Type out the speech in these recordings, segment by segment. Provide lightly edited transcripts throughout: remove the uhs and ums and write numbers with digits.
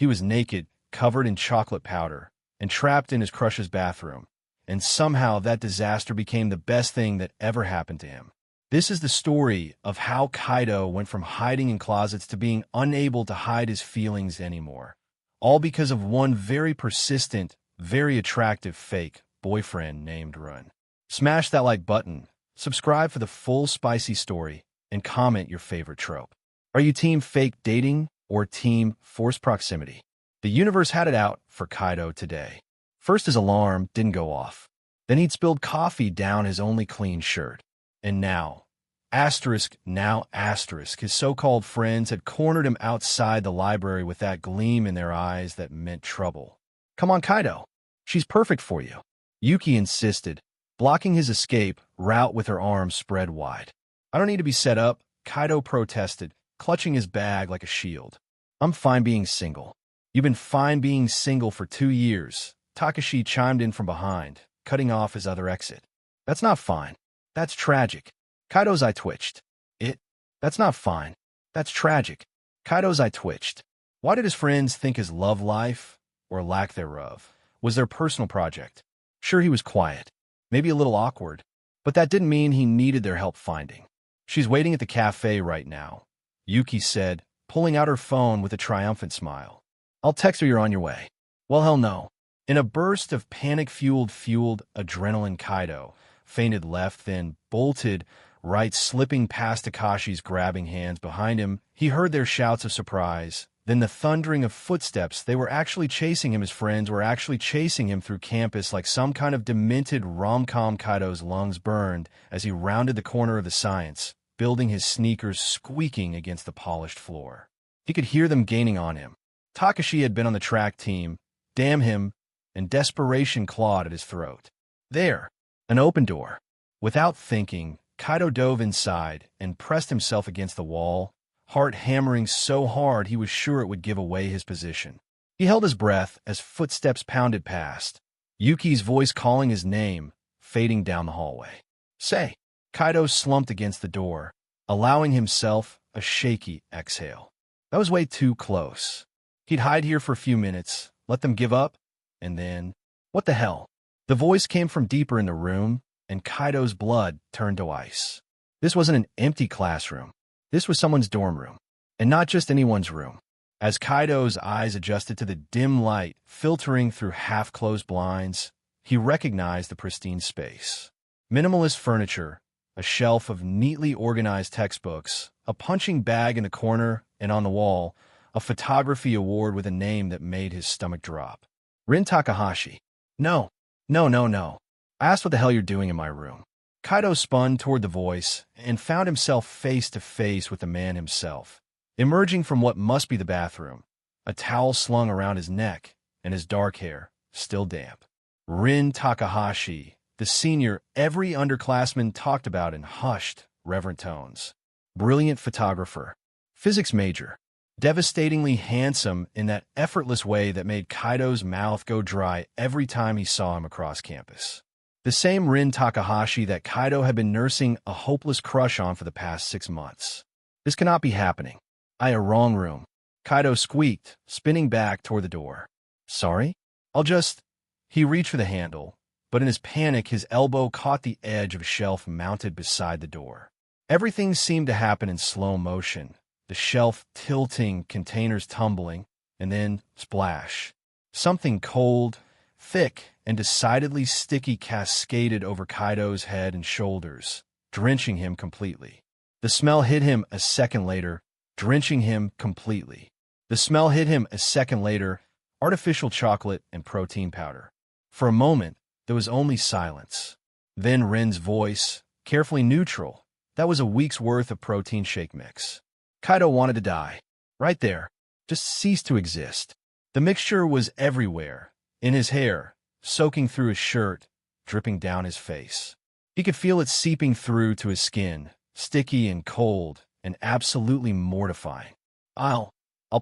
He was naked, covered in chocolate powder, and trapped in his crush's bathroom. And somehow that disaster became the best thing that ever happened to him. This is the story of how Kaido went from hiding in closets to being unable to hide his feelings anymore. All because of one very persistent, very attractive fake boyfriend named Run. Smash that like button, subscribe for the full spicy story, and comment your favorite trope. Are you team fake dating or team forced proximity? The universe had it out for Kaido today. First, his alarm didn't go off. Then he'd spilled coffee down his only clean shirt. And now, his so-called friends had cornered him outside the library with that gleam in their eyes that meant trouble. Come on, Kaido. She's perfect for you. Yuki insisted, blocking his escape route with her arms spread wide. I don't need to be set up, Kaido protested, clutching his bag like a shield. I'm fine being single. You've been fine being single for 2 years, Takashi chimed in from behind, cutting off his other exit. That's not fine. That's tragic. Kaido's eye twitched. That's not fine. That's tragic. Kaido's eye twitched. Why did his friends think his love life, or lack thereof, was their personal project? Sure, he was quiet, maybe a little awkward, but that didn't mean he needed their help finding. She's waiting at the cafe right now, Yuki said, pulling out her phone with a triumphant smile. I'll text her you're on your way. Well, hell no. In a burst of panic-fueled adrenaline, Kaido feinted left, then bolted right, slipping past Takashi's grabbing hands behind him. He heard their shouts of surprise, then the thundering of footsteps. They were actually chasing him. His friends were actually chasing him through campus like some kind of demented rom-com. Kaido's lungs burned as he rounded the corner of the science building, his sneakers squeaking against the polished floor. He could hear them gaining on him. Takashi had been on the track team. Damn him, and desperation clawed at his throat. There, an open door. Without thinking, Kaido dove inside and pressed himself against the wall, heart hammering so hard he was sure it would give away his position. He held his breath as footsteps pounded past, Yuki's voice calling his name, fading down the hallway. Say, Kaido slumped against the door, allowing himself a shaky exhale. That was way too close. He'd hide here for a few minutes, let them give up, and then, what the hell? The voice came from deeper in the room, and Kaido's blood turned to ice. This wasn't an empty classroom. This was someone's dorm room, and not just anyone's room. As Kaido's eyes adjusted to the dim light filtering through half-closed blinds, he recognized the pristine space. Minimalist furniture, a shelf of neatly organized textbooks, a punching bag in the corner, and on the wall, a photography award with a name that made his stomach drop. Rin Takahashi. No. I asked what the hell you're doing in my room. Kaido spun toward the voice and found himself face to face with the man himself, emerging from what must be the bathroom, a towel slung around his neck and his dark hair still damp. Rin Takahashi, the senior every underclassman talked about in hushed, reverent tones. Brilliant photographer, physics major, devastatingly handsome in that effortless way that made Kaido's mouth go dry every time he saw him across campus. The same Rin Takahashi that Kaido had been nursing a hopeless crush on for the past 6 months. This cannot be happening. Wrong room. Kaido squeaked, spinning back toward the door. Sorry? He reached for the handle, but in his panic his elbow caught the edge of a shelf mounted beside the door. Everything seemed to happen in slow motion. The shelf tilting, containers tumbling, and then splash. Something cold, thick, and decidedly sticky cascaded over Kaido's head and shoulders, drenching him completely. The smell hit him a second later, drenching him completely. The smell hit him a second later, artificial chocolate and protein powder. For a moment, there was only silence. Then Rin's voice, carefully neutral. That was a week's worth of protein shake mix. Kaido wanted to die. Right there. Just cease to exist. The mixture was everywhere. In his hair, soaking through his shirt, dripping down his face. He could feel it seeping through to his skin, sticky and cold, and absolutely mortifying. I'll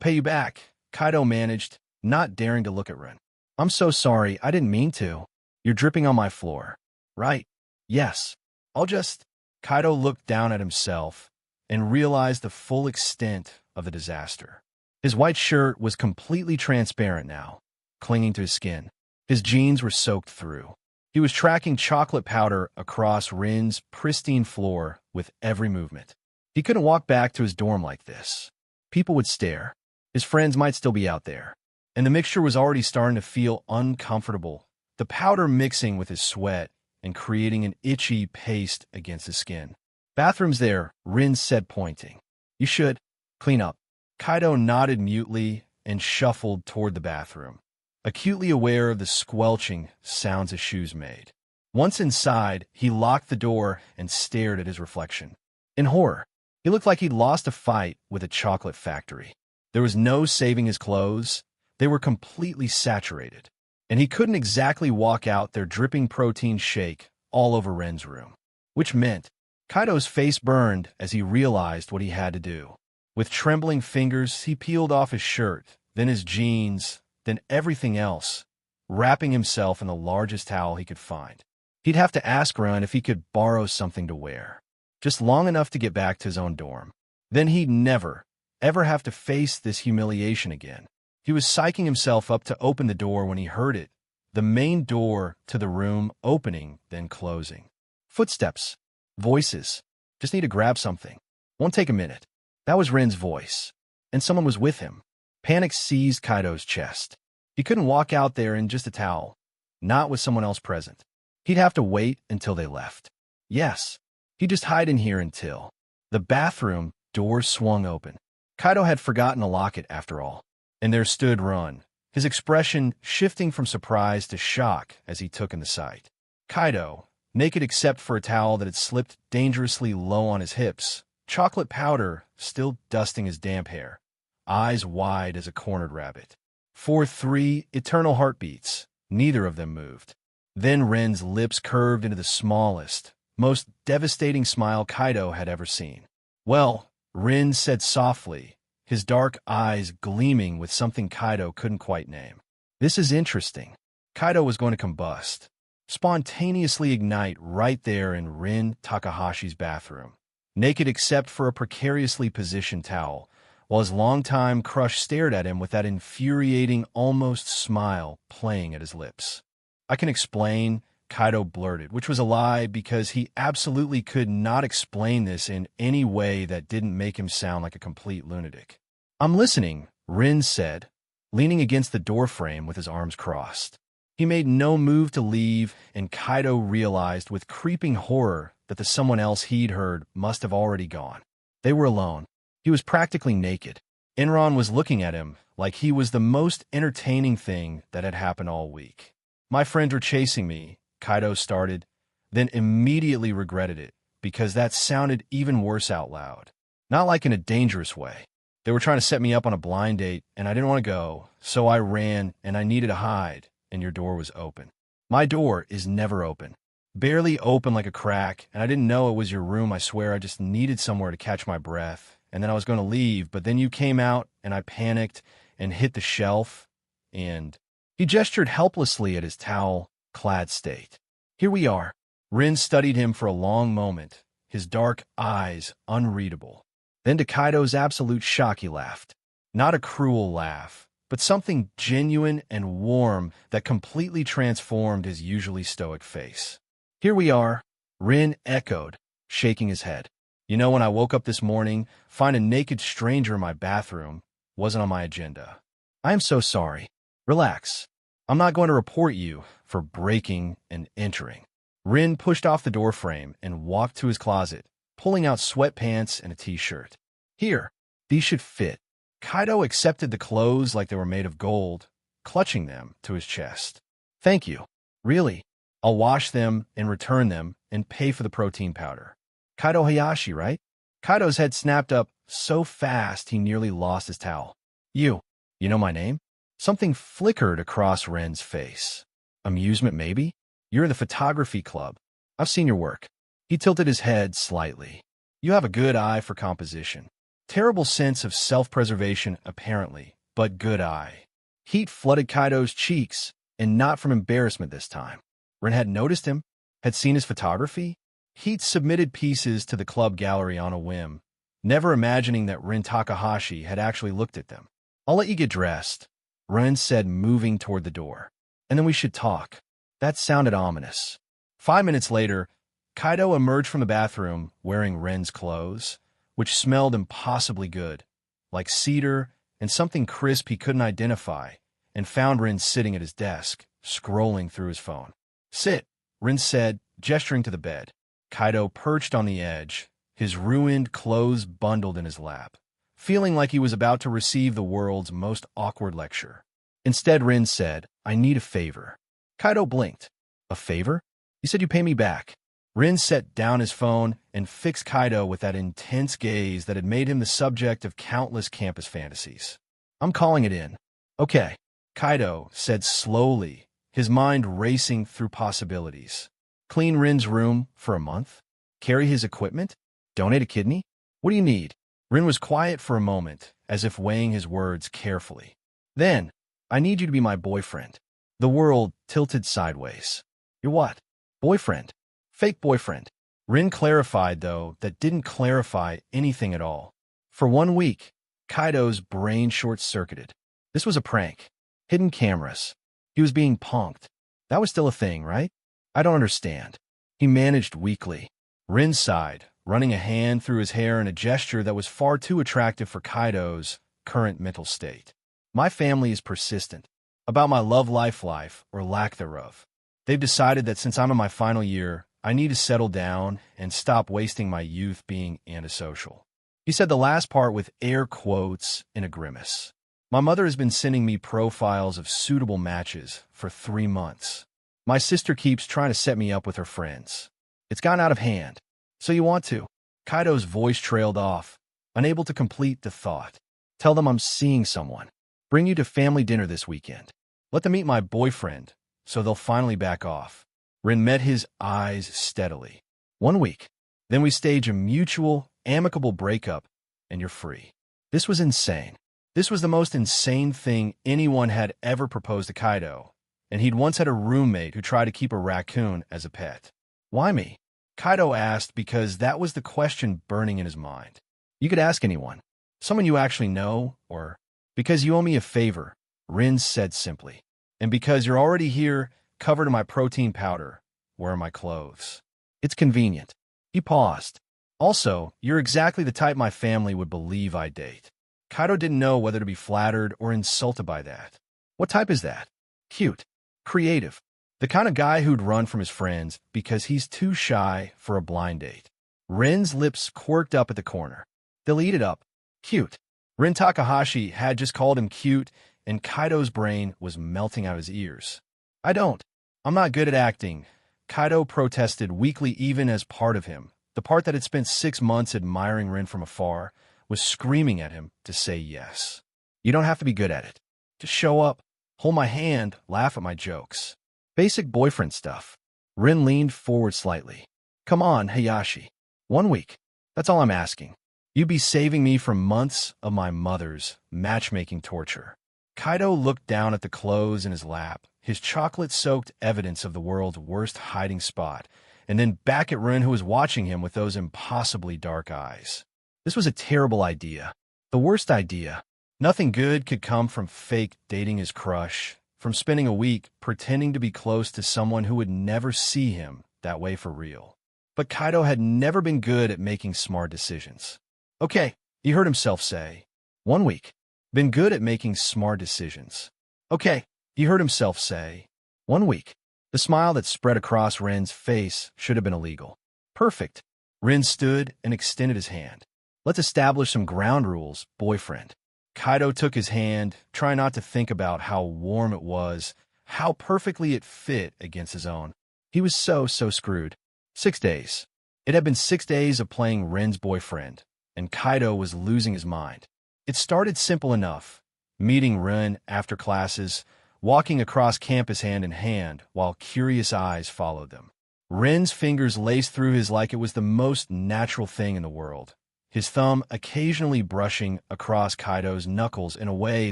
pay you back, Kaido managed, not daring to look at Rin. I'm so sorry, I didn't mean to. You're dripping on my floor. Right. Yes. Kaido looked down at himself and realized the full extent of the disaster. His white shirt was completely transparent now, clinging to his skin. His jeans were soaked through. He was tracking chocolate powder across Rin's pristine floor with every movement. He couldn't walk back to his dorm like this. People would stare. His friends might still be out there. And the mixture was already starting to feel uncomfortable, the powder mixing with his sweat and creating an itchy paste against his skin. Bathroom's there, Rin said, pointing. You should clean up. Kaido nodded mutely and shuffled toward the bathroom, acutely aware of the squelching sounds his shoes made. Once inside, he locked the door and stared at his reflection. In horror, he looked like he'd lost a fight with a chocolate factory. There was no saving his clothes. They were completely saturated, and he couldn't exactly walk out there dripping protein shake all over Ren's room, which meant Kaido's face burned as he realized what he had to do. With trembling fingers, he peeled off his shirt, then his jeans, then everything else, wrapping himself in the largest towel he could find. He'd have to ask Ren if he could borrow something to wear, just long enough to get back to his own dorm. Then he'd never, ever have to face this humiliation again. He was psyching himself up to open the door when he heard it, the main door to the room opening, then closing. Footsteps. Voices. Just need to grab something. Won't take a minute. That was Ren's voice, and someone was with him. Panic seized Kaido's chest. He couldn't walk out there in just a towel, not with someone else present. He'd have to wait until they left. Yes, he'd just hide in here until... The bathroom door swung open. Kaido had forgotten to lock it after all. And there stood Ren, his expression shifting from surprise to shock as he took in the sight. Kaido, naked except for a towel that had slipped dangerously low on his hips, chocolate powder still dusting his damp hair, eyes wide as a cornered rabbit. For 3 eternal heartbeats, neither of them moved. Then Ren's lips curved into the smallest, most devastating smile Kaido had ever seen. Well, Ren said softly, his dark eyes gleaming with something Kaido couldn't quite name. This is interesting. Kaido was going to combust, spontaneously ignite right there in Rin Takahashi's bathroom, naked except for a precariously positioned towel, while his longtime crush stared at him with that infuriating, almost smile playing at his lips. I can explain, Kaido blurted, which was a lie because he absolutely could not explain this in any way that didn't make him sound like a complete lunatic. I'm listening, Rin said, leaning against the doorframe with his arms crossed. He made no move to leave, and Kaido realized with creeping horror that the someone else he'd heard must have already gone. They were alone. He was practically naked. Enron was looking at him like he was the most entertaining thing that had happened all week. My friends were chasing me, Kaido started, then immediately regretted it, because that sounded even worse out loud. Not like in a dangerous way. They were trying to set me up on a blind date, and I didn't want to go, so I ran, and I needed to hide, and your door was open. My door is never open. Barely open like a crack, and I didn't know it was your room, I swear. I just needed somewhere to catch my breath, and then I was going to leave, but then you came out, and I panicked, and hit the shelf, and... He gestured helplessly at his towel-clad state. Here we are. Rin studied him for a long moment, his dark eyes unreadable. Then to Kaido's absolute shock, he laughed. Not a cruel laugh, but something genuine and warm that completely transformed his usually stoic face. Here we are, Rin echoed, shaking his head. You know, when I woke up this morning, find a naked stranger in my bathroom wasn't on my agenda. I am so sorry. Relax. I'm not going to report you for breaking and entering. Rin pushed off the doorframe and walked to his closet, pulling out sweatpants and a t-shirt. Here, these should fit. Kaido accepted the clothes like they were made of gold, clutching them to his chest. Thank you. Really. I'll wash them and return them and pay for the protein powder. Kaido Hayashi, right? Kaido's head snapped up so fast he nearly lost his towel. You know my name? Something flickered across Ren's face. Amusement, maybe? You're in the photography club. I've seen your work. He tilted his head slightly. You have a good eye for composition. Terrible sense of self-preservation, apparently, but good eye. Heat flooded Kaido's cheeks, and not from embarrassment this time. Ren had noticed him, had seen his photography. He'd submitted pieces to the club gallery on a whim, never imagining that Rin Takahashi had actually looked at them. I'll let you get dressed, Ren said, moving toward the door. And then we should talk. That sounded ominous. 5 minutes later, Kaido emerged from the bathroom wearing Ren's clothes, which smelled impossibly good, like cedar and something crisp he couldn't identify, and found Ren sitting at his desk, scrolling through his phone. Sit, Ren said, gesturing to the bed. Kaido perched on the edge, his ruined clothes bundled in his lap, feeling like he was about to receive the world's most awkward lecture. Instead, Ren said, I need a favor. Kaido blinked. A favor? You said you'd pay me back. Ren set down his phone and fixed Kaido with that intense gaze that had made him the subject of countless campus fantasies. I'm calling it in. Okay, Kaido said slowly, his mind racing through possibilities. Clean Ren's room for a month? Carry his equipment? Donate a kidney? What do you need? Ren was quiet for a moment, as if weighing his words carefully. Then, I need you to be my boyfriend. The world tilted sideways. Your what? Boyfriend. Fake boyfriend. Ren clarified, though, that didn't clarify anything at all. For 1 week, Kaido's brain short-circuited. This was a prank. Hidden cameras. He was being punked. That was still a thing, right? I don't understand. He managed weakly. Ren sighed, running a hand through his hair in a gesture that was far too attractive for Kaido's current mental state. My family is persistent about my love life or lack thereof. They've decided that since I'm in my final year, I need to settle down and stop wasting my youth being antisocial. He said the last part with air quotes and a grimace. My mother has been sending me profiles of suitable matches for 3 months. My sister keeps trying to set me up with her friends. It's gone out of hand. So you want to? Kaido's voice trailed off, unable to complete the thought. Tell them I'm seeing someone. Bring you to family dinner this weekend. Let them meet my boyfriend, so they'll finally back off. Ren met his eyes steadily. 1 week. Then we stage a mutual, amicable breakup, and you're free. This was insane. This was the most insane thing anyone had ever proposed to Kaido, and he'd once had a roommate who tried to keep a raccoon as a pet. Why me? Kaido asked because that was the question burning in his mind. You could ask anyone. Someone you actually know, or because you owe me a favor, Ren said simply. And because you're already here, covered in my protein powder, where are my clothes? It's convenient. He paused. Also, you're exactly the type my family would believe I date. Kaido didn't know whether to be flattered or insulted by that. What type is that? Cute. Creative. The kind of guy who'd run from his friends because he's too shy for a blind date. Ren's lips quirked up at the corner. They'll eat it up. Cute. Ren Takahashi had just called him cute, and Kaido's brain was melting out his ears. I don't. I'm not good at acting. Kaido protested weakly, even as part of him, the part that had spent 6 months admiring Ren from afar, was screaming at him to say yes. You don't have to be good at it. Just show up, hold my hand, laugh at my jokes. Basic boyfriend stuff. Ren leaned forward slightly. Come on, Hayashi. 1 week. That's all I'm asking. You'd be saving me from months of my mother's matchmaking torture. Kaido looked down at the clothes in his lap, his chocolate-soaked evidence of the world's worst hiding spot, and then back at Ren, who was watching him with those impossibly dark eyes. This was a terrible idea. The worst idea. Nothing good could come from fake dating his crush, from spending a week pretending to be close to someone who would never see him that way for real. But Kaido had never been good at making smart decisions. Okay, he heard himself say. 1 week. Been good at making smart decisions. Okay, he heard himself say. 1 week. The smile that spread across Ren's face should have been illegal. Perfect. Ren stood and extended his hand. Let's establish some ground rules, boyfriend. Kaido took his hand, trying not to think about how warm it was, how perfectly it fit against his own. He was so screwed. 6 days. It had been 6 days of playing Ren's boyfriend, and Kaido was losing his mind. It started simple enough, meeting Ren after classes, walking across campus hand in hand while curious eyes followed them. Ren's fingers laced through his like it was the most natural thing in the world, his thumb occasionally brushing across Kaido's knuckles in a way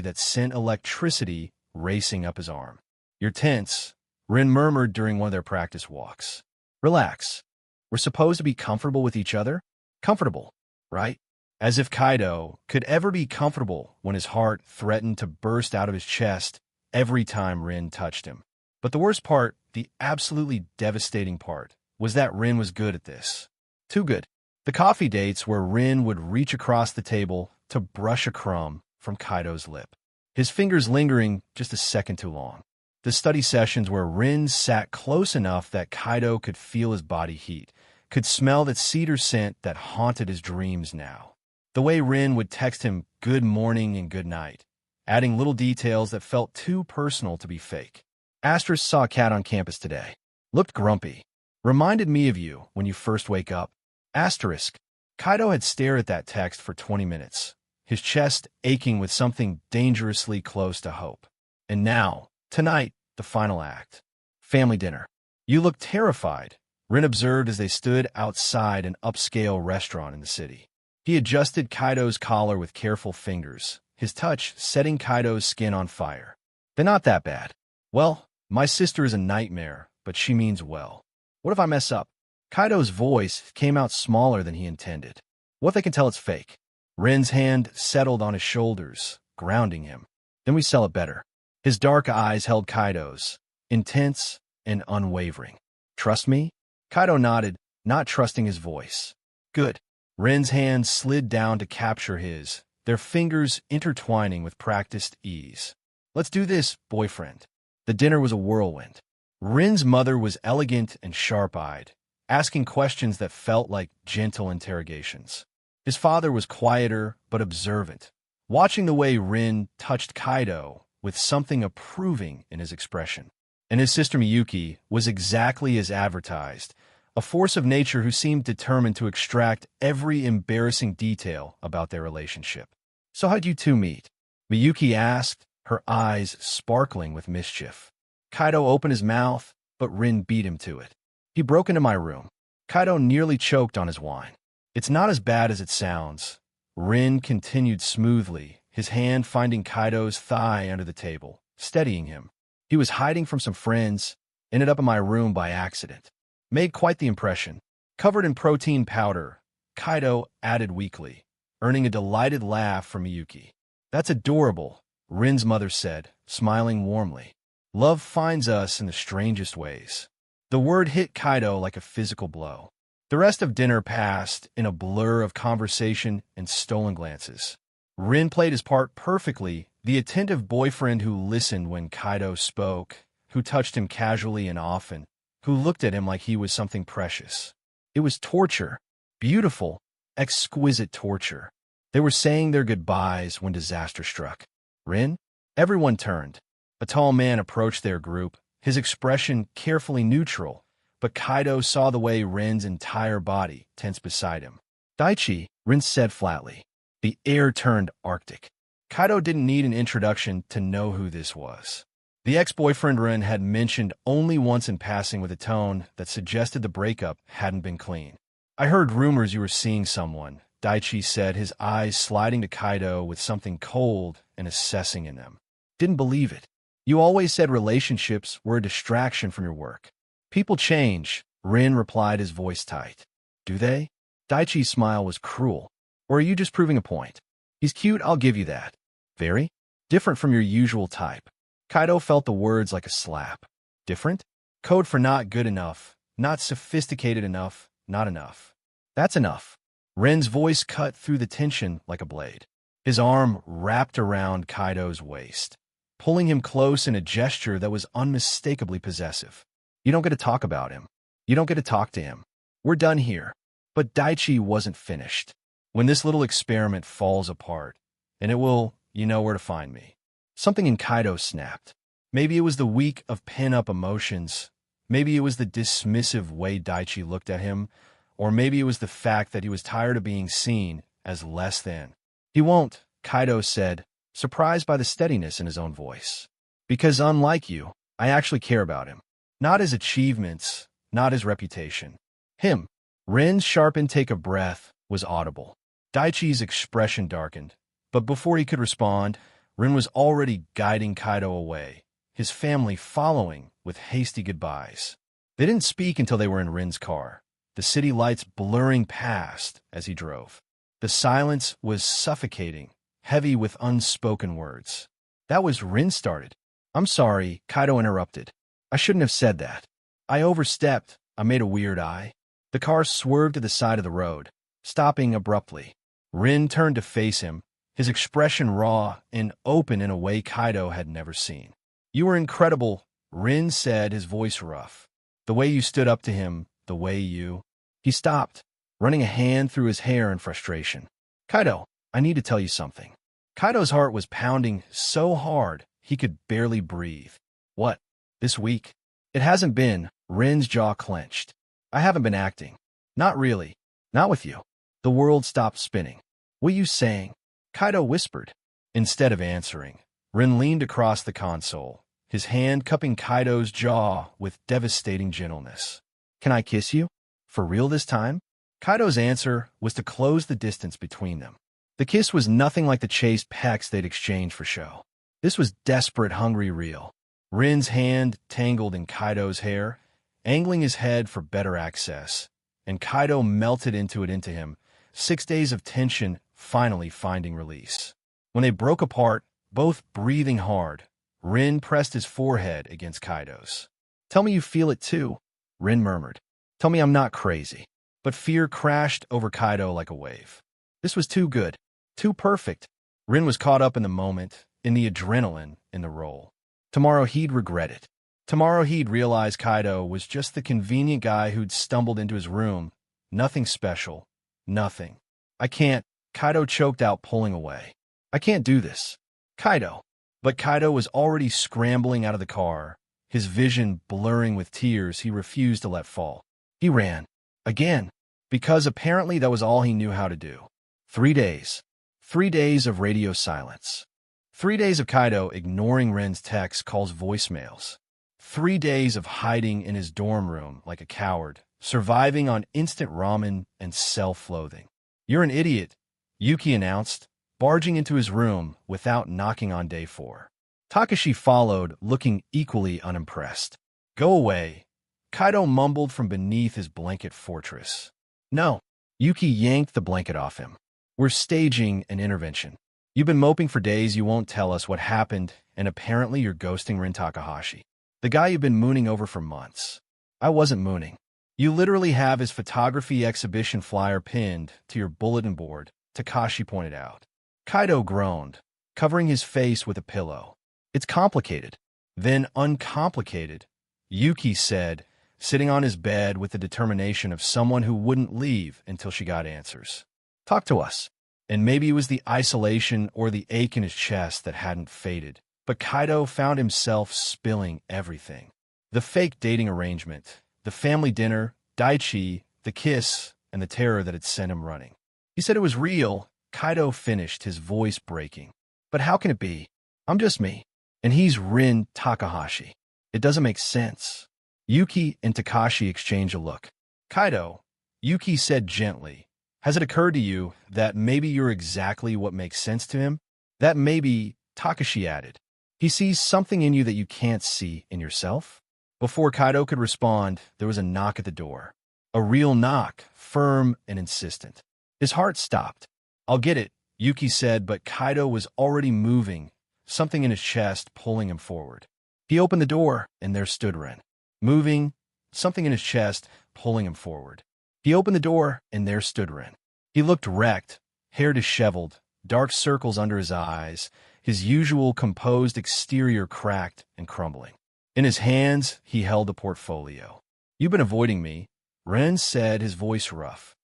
that sent electricity racing up his arm. You're tense, Ren murmured during one of their practice walks. Relax. We're supposed to be comfortable with each other? Comfortable, right? As if Kaido could ever be comfortable when his heart threatened to burst out of his chest every time Rin touched him. But the worst part, the absolutely devastating part, was that Rin was good at this. Too good. The coffee dates where Rin would reach across the table to brush a crumb from Kaido's lip, his fingers lingering just a second too long. The study sessions where Rin sat close enough that Kaido could feel his body heat, could smell that cedar scent that haunted his dreams now. The way Rin would text him good morning and good night, adding little details that felt too personal to be fake. Asterisk saw a cat on campus today. Looked grumpy. Reminded me of you when you first wake up. Asterisk. Kaido had stared at that text for 20 minutes, his chest aching with something dangerously close to hope. And now, tonight, the final act. Family dinner. You look terrified, Rin observed as they stood outside an upscale restaurant in the city. He adjusted Kaido's collar with careful fingers, his touch setting Kaido's skin on fire. They're not that bad. Well, my sister is a nightmare, but she means well. What if I mess up? Kaido's voice came out smaller than he intended. What if they can tell it's fake? Rin's hand settled on his shoulders, grounding him. Then we sell it better. His dark eyes held Kaido's, intense and unwavering. Trust me? Kaido nodded, not trusting his voice. Good. Rin's hand slid down to capture his, their fingers intertwining with practiced ease. Let's do this, boyfriend. The dinner was a whirlwind. Rin's mother was elegant and sharp-eyed, asking questions that felt like gentle interrogations. His father was quieter but observant, watching the way Rin touched Kaido with something approving in his expression. And his sister Miyuki was exactly as advertised, a force of nature who seemed determined to extract every embarrassing detail about their relationship. So how'd you two meet? Miyuki asked, her eyes sparkling with mischief. Kaido opened his mouth, but Rin beat him to it. He broke into my room. Kaido nearly choked on his wine. It's not as bad as it sounds. Rin continued smoothly, his hand finding Kaido's thigh under the table, steadying him. He was hiding from some friends, ended up in my room by accident. Made quite the impression. Covered in protein powder, Kaido added weakly, earning a delighted laugh from Miyuki. That's adorable, Rin's mother said, smiling warmly. Love finds us in the strangest ways. The word hit Kaido like a physical blow. The rest of dinner passed in a blur of conversation and stolen glances. Rin played his part perfectly, the attentive boyfriend who listened when Kaido spoke, who touched him casually and often, who looked at him like he was something precious. It was torture. Beautiful, exquisite torture. They were saying their goodbyes when disaster struck. Rin? Everyone turned. A tall man approached their group, his expression carefully neutral, but Kaido saw the way Rin's entire body tensed beside him. Daichi, Rin said flatly. The air turned arctic. Kaido didn't need an introduction to know who this was. The ex-boyfriend Rin had mentioned only once in passing with a tone that suggested the breakup hadn't been clean. I heard rumors you were seeing someone, Daichi said, his eyes sliding to Kaido with something cold and assessing in them. Didn't believe it. You always said relationships were a distraction from your work. People change, Rin replied, his voice tight. Do they? Daichi's smile was cruel. Or are you just proving a point? He's cute, I'll give you that. Very? Different from your usual type. Kaido felt the words like a slap. Different? Code for not good enough, not sophisticated enough, not enough. That's enough. Rin's voice cut through the tension like a blade. His arm wrapped around Kaido's waist, pulling him close in a gesture that was unmistakably possessive. You don't get to talk about him. You don't get to talk to him. We're done here. But Daichi wasn't finished. When this little experiment falls apart, and it will, you know where to find me. Something in Kaido snapped. Maybe it was the week of pent-up emotions. Maybe it was the dismissive way Daichi looked at him. Or maybe it was the fact that he was tired of being seen as less than. He won't, Kaido said, surprised by the steadiness in his own voice. Because unlike you, I actually care about him. Not his achievements, not his reputation. Him. Rin's sharp intake of breath was audible. Daichi's expression darkened, but before he could respond, Rin was already guiding Kaido away, his family following with hasty goodbyes. They didn't speak until they were in Rin's car, the city lights blurring past as he drove. The silence was suffocating, heavy with unspoken words. That was Rin started. I'm sorry, Kaido interrupted. I shouldn't have said that. I overstepped. I made a weird eye. The car swerved to the side of the road, stopping abruptly. Rin turned to face him, his expression raw and open in a way Kaido had never seen. You were incredible, Rin said, his voice rough. The way you stood up to him, the way you... He stopped, running a hand through his hair in frustration. Kaido, I need to tell you something. Kaido's heart was pounding so hard he could barely breathe. What? This week? It hasn't been. Rin's jaw clenched. I haven't been acting. Not really. Not with you. The world stopped spinning. What are you saying? Kaido whispered. Instead of answering, Rin leaned across the console, his hand cupping Kaido's jaw with devastating gentleness. Can I kiss you? For real this time? Kaido's answer was to close the distance between them. The kiss was nothing like the chaste pecks they'd exchanged for show. This was desperate, hungry real. Rin's hand tangled in Kaido's hair, angling his head for better access, and Kaido melted into him, 6 days of tension finally finding release. When they broke apart, both breathing hard, Rin pressed his forehead against Kaido's. Tell me you feel it too, Rin murmured. Tell me I'm not crazy. But fear crashed over Kaido like a wave. This was too good, too perfect. Rin was caught up in the moment, in the adrenaline, in the role. Tomorrow he'd regret it. Tomorrow he'd realize Kaido was just the convenient guy who'd stumbled into his room. Nothing special. Nothing. I can't. Kaido choked out, pulling away. I can't do this. Kaido. But Kaido was already scrambling out of the car, his vision blurring with tears he refused to let fall. He ran. Again. Because apparently that was all he knew how to do. 3 days. 3 days of radio silence. 3 days of Kaido ignoring Rin's texts, calls, voicemails. 3 days of hiding in his dorm room like a coward, surviving on instant ramen and self-loathing. You're an idiot, Yuki announced, barging into his room without knocking on day 4. Takashi followed, looking equally unimpressed. Go away, Kaido mumbled from beneath his blanket fortress. No. Yuki yanked the blanket off him. We're staging an intervention. You've been moping for days you won't tell us what happened, and apparently you're ghosting Rin Takahashi, the guy you've been mooning over for months. I wasn't mooning. You literally have his photography exhibition flyer pinned to your bulletin board, Takashi pointed out. Kaido groaned, covering his face with a pillow. It's complicated. Then uncomplicated, Yuki said, sitting on his bed with the determination of someone who wouldn't leave until she got answers. Talk to us. And maybe it was the isolation or the ache in his chest that hadn't faded, but Kaido found himself spilling everything. The fake dating arrangement, the family dinner, Daichi, the kiss, and the terror that had sent him running. He said it was real, Kaido finished, his voice breaking. But how can it be? I'm just me. And he's Rin Takahashi. It doesn't make sense. Yuki and Takashi exchanged a look. Kaido, Yuki said gently, has it occurred to you that maybe you're exactly what makes sense to him? That maybe, Takashi added, he sees something in you that you can't see in yourself? Before Kaido could respond, there was a knock at the door. A real knock, firm and insistent. His heart stopped. I'll get it, Yuki said, but Kaido was already moving, something in his chest pulling him forward. He opened the door, and there stood Rin. Moving, something in his chest pulling him forward. He opened the door, and there stood Rin. He looked wrecked, hair disheveled, dark circles under his eyes, his usual composed exterior cracked and crumbling. In his hands, he held a portfolio. You've been avoiding me, Rin said, his voice rough.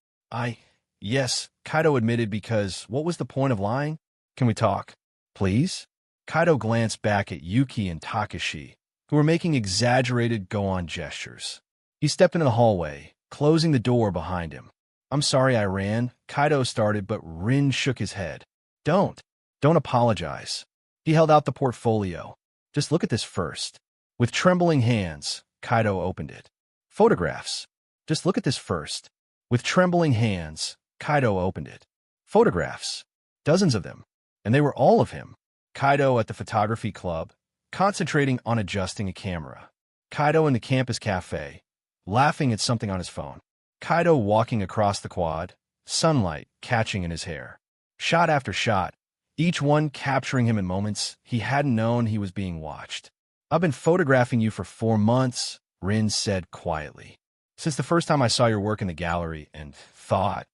Yes, Kaido admitted, because what was the point of lying? Can we talk? Please? Kaido glanced back at Yuki and Takashi, who were making exaggerated go-on gestures. He stepped into the hallway, closing the door behind him. I'm sorry I ran, Kaido started, but Rin shook his head. Don't apologize. He held out the portfolio. Just look at this first. With trembling hands, Kaido opened it. Photographs. Just look at this first. With trembling hands, Kaido opened it. Photographs. Dozens of them. And they were all of him. Kaido at the photography club, concentrating on adjusting a camera. Kaido in the campus cafe, laughing at something on his phone. Kaido walking across the quad, sunlight catching in his hair. Shot after shot, each one capturing him in moments he hadn't known he was being watched. "I've been photographing you for 4 months," Rin said quietly. "Since the first time I saw your work in the gallery and thought,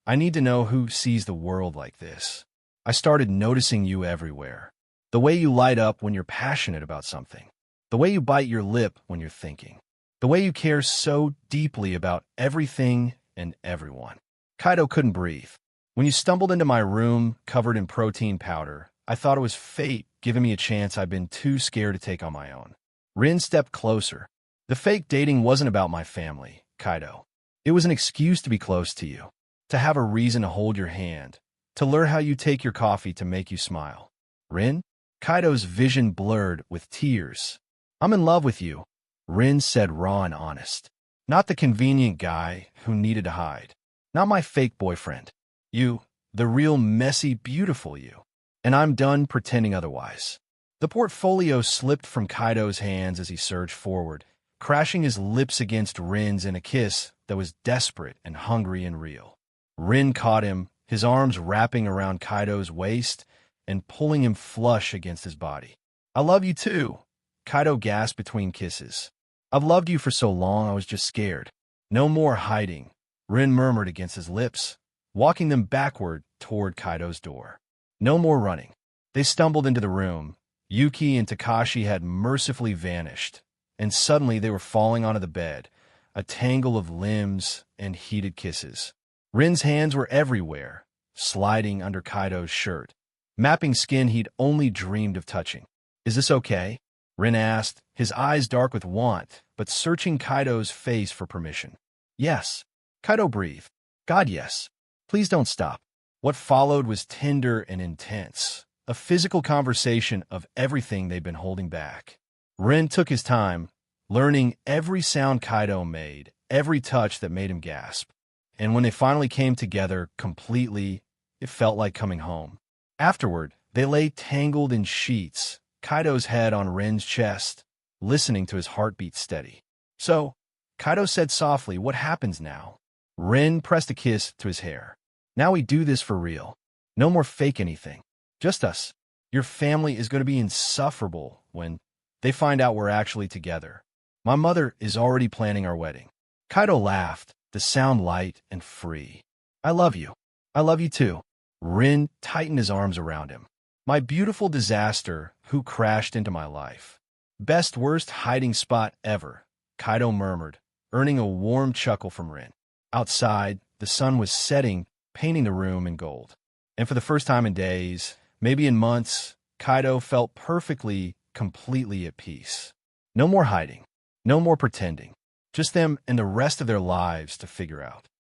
I need to know who sees the world like this. I started noticing you everywhere. The way you light up when you're passionate about something. The way you bite your lip when you're thinking. The way you care so deeply about everything and everyone." Kaido couldn't breathe. "When you stumbled into my room covered in protein powder, I thought it was fate giving me a chance I've been too scared to take on my own." Rin stepped closer. "The fake dating wasn't about my family, Kaido. It was an excuse to be close to you, to have a reason to hold your hand, to learn how you take your coffee to make you smile." "Rin?" Kaido's vision blurred with tears. "I'm in love with you," Rin said raw and honest. "Not the convenient guy who needed to hide. Not my fake boyfriend. You, the real messy, beautiful you. And I'm done pretending otherwise." The portfolio slipped from Kaido's hands as he surged forward, crashing his lips against Rin's in a kiss that was desperate and hungry and real. Rin caught him, his arms wrapping around Kaido's waist and pulling him flush against his body. "I love you too," Kaido gasped between kisses. "I've loved you for so long I was just scared." "No more hiding," Rin murmured against his lips, walking them backward toward Kaido's door. "No more running." They stumbled into the room. Yuki and Takashi had mercifully vanished, and suddenly they were falling onto the bed, a tangle of limbs and heated kisses. Rin's hands were everywhere, sliding under Kaido's shirt, mapping skin he'd only dreamed of touching. "Is this okay?" Rin asked, his eyes dark with want, but searching Kaido's face for permission. "Yes." Kaido breathed. "God, yes. Please don't stop." What followed was tender and intense, a physical conversation of everything they'd been holding back. Rin took his time, learning every sound Kaido made, every touch that made him gasp. And when they finally came together completely, it felt like coming home. Afterward, they lay tangled in sheets, Kaido's head on Rin's chest, listening to his heartbeat steady. "So," Kaido said softly, "what happens now?" Rin pressed a kiss to his hair. "Now we do this for real. No more fake anything. Just us. Your family is going to be insufferable when they find out we're actually together. My mother is already planning our wedding." Kaido laughed, the sound light and free. "I love you. I love you too." Rin tightened his arms around him. "My beautiful disaster who crashed into my life. Best worst hiding spot ever," Kaido murmured, earning a warm chuckle from Rin. Outside, the sun was setting, painting the room in gold. And for the first time in days, maybe in months, Kaido felt perfectly, completely at peace. No more hiding. No more pretending. Just them and the rest of their lives to figure out.